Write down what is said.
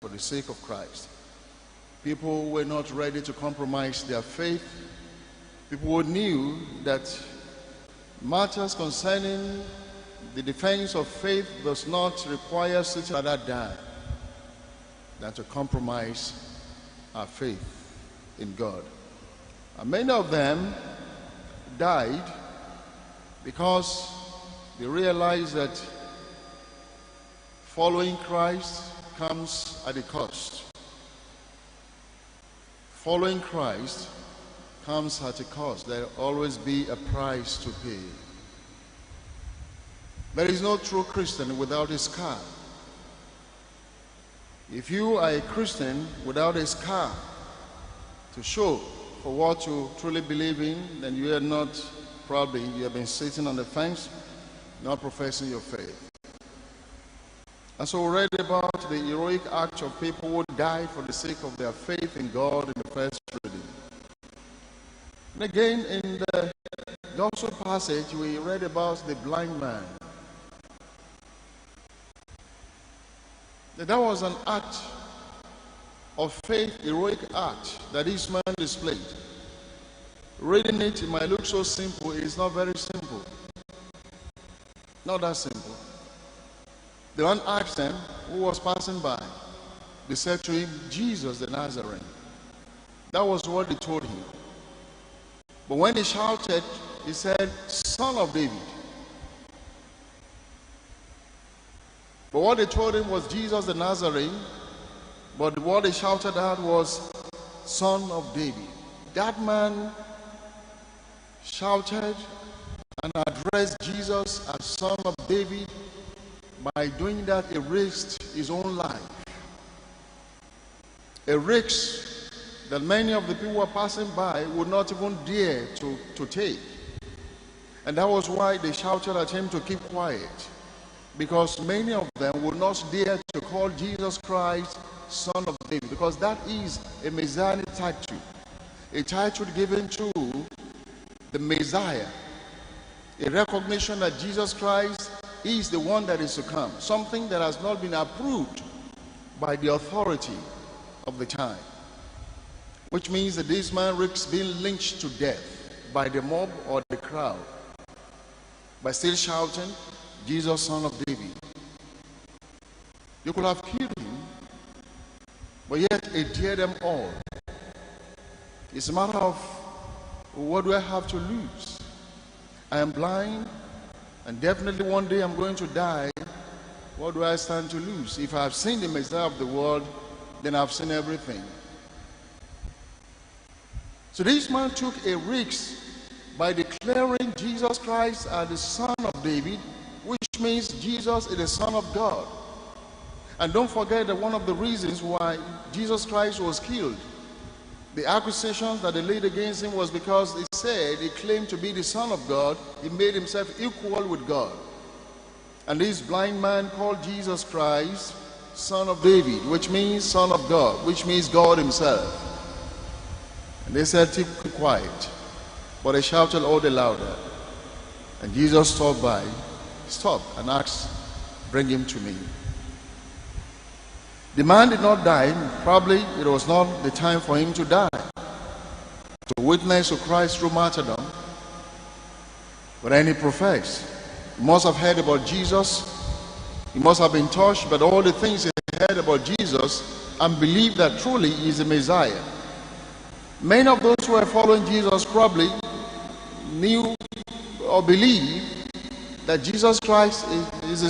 for the sake of Christ. People were not ready to compromise their faith. People who knew that matters concerning the defense of faith does not require sitting rather die than to compromise our faith in God. And many of them died because they realized that following Christ comes at a cost. Following Christ comes at a cost. There will always be a price to pay. There is no true Christian without a scar. If you are a Christian without a scar to show for what you truly believe in, then you are not, probably you have been sitting on the fence, not professing your faith. And so we read about the heroic act of people who died for the sake of their faith in God in the first reading. And again, in the gospel passage, we read about the blind man. That was an act of faith, heroic act that this man displayed. Reading it might look so simple. It is not very simple. Not that simple. The one asked them who was passing by. They said to him, Jesus the Nazarene. That was what they told him. But when he shouted, he said, Son of David. But what they told him was Jesus the Nazarene, but what they shouted out was Son of David. That man shouted and addressed Jesus as Son of David. By doing that, he risked his own life. A risk that many of the people who were passing by would not even dare to take. And that was why they shouted at him to keep quiet. Because many of them would not dare to call Jesus Christ Son of David, because that is a messianic title, a title given to the Messiah, a recognition that Jesus Christ is the one that is to come, something that has not been approved by the authority of the time, which means that this man risks being lynched to death by the mob or the crowd by still shouting, Jesus, Son of David. You could have killed him, but yet it dared them all. It's a matter of, what do I have to lose? I am blind, and definitely one day I'm going to die. What do I stand to lose? If I have seen the Messiah of the world, then I've seen everything. So this man took a risk by declaring Jesus Christ as the Son of David, which means Jesus is the Son of God. And don't forget that one of the reasons why Jesus Christ was killed, the accusations that they laid against him, was because they said he claimed to be the Son of God. He made himself equal with God. And this blind man called Jesus Christ Son of David, which means Son of God, which means God himself. And they said, keep quiet. But they shouted all the louder. And Jesus stopped and asked, bring him to me. The man did not die. Probably it was not the time for him to die, to witness to Christ through martyrdom. But then he professed. He must have heard about Jesus. He must have been touched by all the things he heard about Jesus and believed that truly he is the Messiah. Many of those who were following Jesus probably knew or believed that Jesus Christ is the